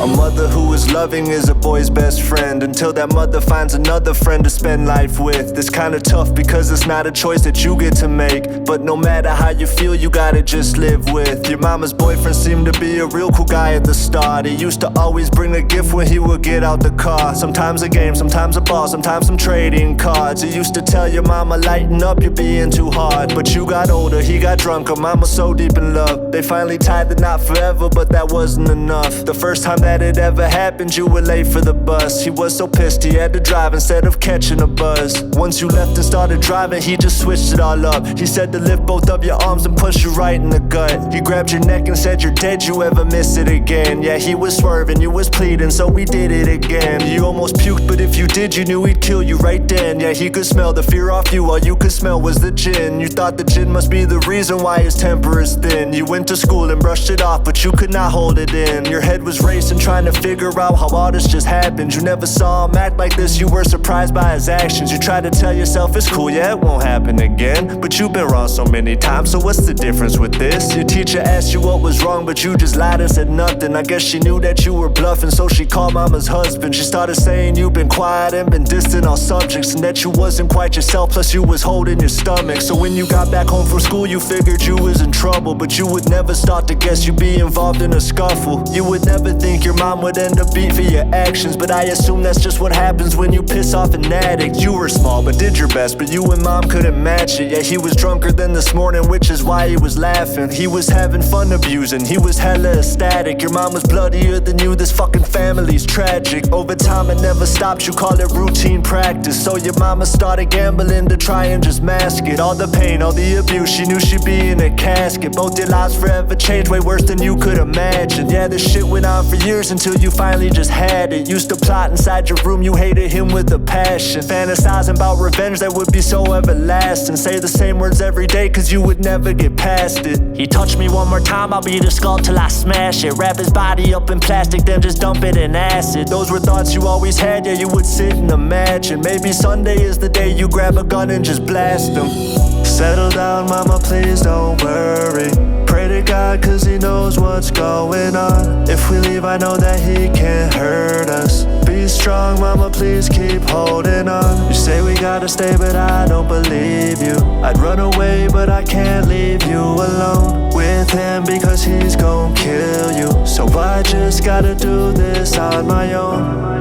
A mother who is loving is a boy's best friend, until that mother finds another friend to spend life with. It's kinda tough because it's not a choice that you get to make, but no matter how you feel, you gotta just live with. Your mama's boyfriend seemed to be a real cool guy at the start. He used to always bring a gift when he would get out the car. Sometimes a game, sometimes a ball, sometimes some trading cards. He used to tell your mama, lighten up, you're being too hard. But you got older, he got drunker, mama so deep in love. They finally tied the knot forever, but that wasn't enough. The first time that it ever happened, you were late for the bus. He was so pissed he had to drive instead of catching a buzz. Once you left and started driving, he just switched it all up. He said to lift both of your arms and push you right in the gut. He grabbed your neck and said, you're dead, you ever miss it again. Yeah, he was swerving, you was pleading, so we did it again. You almost puked, but if you did, you knew he'd kill you right then. Yeah, he could smell the fear off you, all you could smell was the gin. You thought the gin must be the reason why his temper is thin. You went to school and brushed it off, but you could not hold it in. Your head was racing, trying to figure out how all this just happened. You never saw him act like this, you were surprised by his actions. You tried to tell yourself it's cool, yeah, it won't happen again. But you've been wrong so many times, so what's the difference with this? Your teacher asked you what was wrong, but you just lied and said nothing. I guess she knew that you were bluffing, so she called mama's husband. She started saying you've been quiet and been distant on subjects, and that you wasn't quite yourself, plus you was holding your stomach. So when you got back home from school, you figured you was in trouble, but you would never start to guess you'd be involved in a scuffle. You would never think your mom would end up beat for your actions, but I assume that's just what happens when you piss off an addict. You were small but did your best, but you and mom couldn't match it. Yeah, he was drunker than this morning, which is why he was laughing. He was having fun abusing, he was hella ecstatic. Your mom was bloodier than you, this fucking family's tragic. Over time it never stopped, you call it routine practice. So your mama started gambling to try and just mask it. All the pain, all the abuse, she knew she'd be in a casket. Both your lives forever changed, way worse than you could imagine. Yeah, this shit went on for years until you finally just had it. Used to plot inside your room, you hated him with a passion. Fantasizing about revenge that would be so everlasting. Say the same words every day cause you would never get past it. He touched me one more time, I'll beat his skull till I smash it. Wrap his body up in plastic, then just dump it in acid. Those were thoughts you always had, yeah, you would sit and imagine. Maybe Sunday is the day you grab a gun and just blast him. Settle down, mama, please don't worry. Pray to God cause he knows what's going on. If we leave, I know that he can't hurt us. Be strong, mama, please keep holding on. You say we gotta stay, but I don't believe you. I'd run away, but I can't leave you alone with him because he's gon' kill you. So I just gotta do this on my own.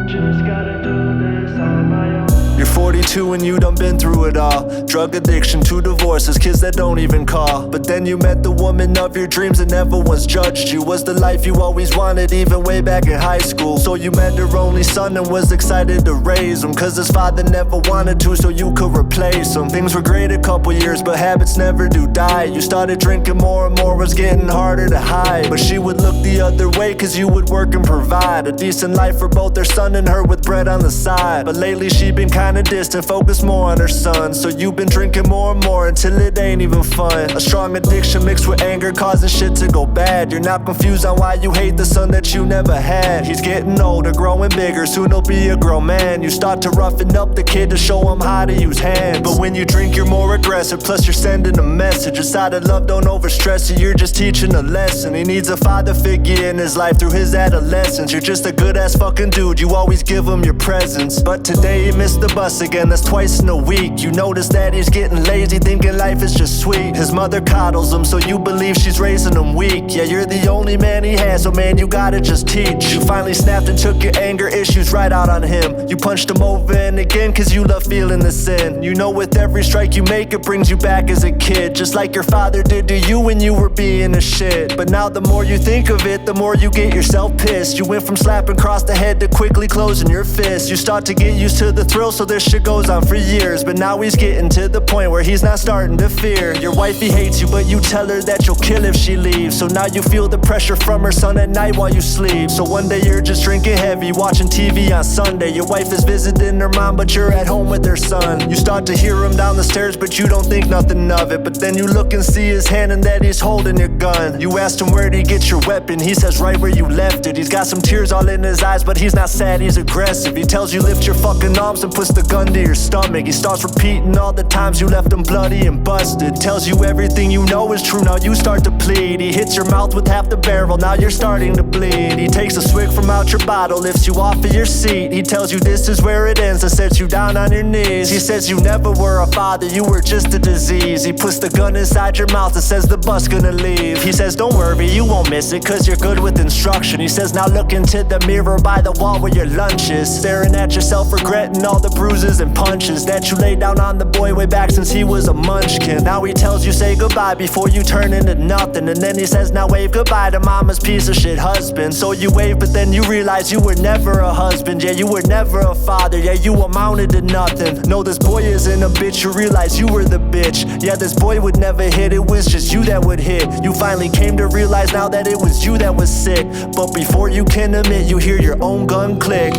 Just gotta do this on my own. You're 42 and you done been through it all. Drug addiction, 2 divorces, kids that don't even call. But then you met the woman of your dreams and never once judged you. Was the life you always wanted even way back in high school. So you met her only son and was excited to raise him, cause his father never wanted to, so you could replace him. Things were great a couple years, but habits never do die. You started drinking more and more, was getting harder to hide. But she would look the other way cause you would work and provide a decent life for both their son and her with bread on the side. But lately she been kinda distant, focused more on her son. So you've been drinking more and more until it ain't even fun. A strong addiction mixed with anger causing shit to go bad. You're not confused on why you hate the son that you never had. He's getting older, growing bigger, soon he'll be a grown man. You start to roughen up the kid to show him how to use hands. But when you drink you're more aggressive, plus you're sending a message. A side of love, don't overstress it, you're just teaching a lesson. He needs a father figure in his life through his adolescence. You're just a good ass fucking dude, you always give him your presents. But today he missed the bus again, that's twice in a week. You notice that he's getting lazy, thinking life is just sweet. His mother coddles him, so you believe she's raising him weak. Yeah, you're the only man he has, so man, you gotta just teach. You finally snapped and took your anger issues right out on him. You punched him over and again, cause you love feeling the sin. You know with every strike you make, it brings you back as a kid, just like your father did to you when you were being a shit. But now the more you think of it, the more you get yourself pissed. You went from slapping across the head to quickly closing your fist. You start to get used to the thrill, so this shit goes on for years. But now he's getting to the point where he's not starting to fear. Your wifey hates you, but you tell her that you'll kill if she leaves. So now you feel the pressure from her son at night while you sleep. So one day you're just drinking heavy, watching TV on Sunday. Your wife is visiting her mom, but you're at home with her son. You start to hear him down the stairs, but you don't think nothing of it. But then you look and see his hand and that he's holding your gun. You asked him where'd he get your weapon, he says right where you left it. He's got some tears all in his eyes, but he's not sad, he's aggressive. He tells you lift your fucking arms and puts the gun to your your stomach. He starts repeating all the times you left him bloody and busted. Tells you everything you know is true, now you start to plead. He hits your mouth with half the barrel, now you're starting to bleed. He takes a swig from out your bottle, lifts you off of your seat. He tells you this is where it ends and sets you down on your knees. He says you never were a father, you were just a disease. He puts the gun inside your mouth and says the bus gonna leave. He says don't worry, you won't miss it, cause you're good with instruction. He says now look into the mirror by the wall where your lunch is. Staring at yourself, regretting all the bruises and punches that you laid down on the boy way back since he was a munchkin. Now he tells you say goodbye before you turn into nothing. And then he says now wave goodbye to mama's piece of shit husband. So you wave but then you realize you were never a husband. Yeah, you were never a father, yeah, you amounted to nothing. No, this boy isn't a bitch, you realize you were the bitch. Yeah, this boy would never hit, it was just you that would hit. You finally came to realize now that it was you that was sick. But before you can admit, you hear your own gun click.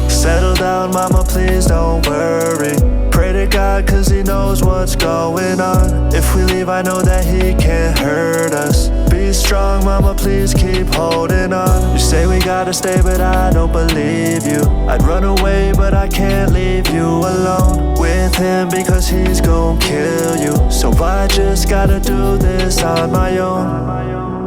Settle down, mama, please don't worry. Pray to God cause he knows what's going on. If we leave, I know that he can't hurt us. Be strong, mama, please keep holding on. You say we gotta stay, but I don't believe you. I'd run away, but I can't leave you alone with him because he's gon' kill you. So I just gotta do this on my own.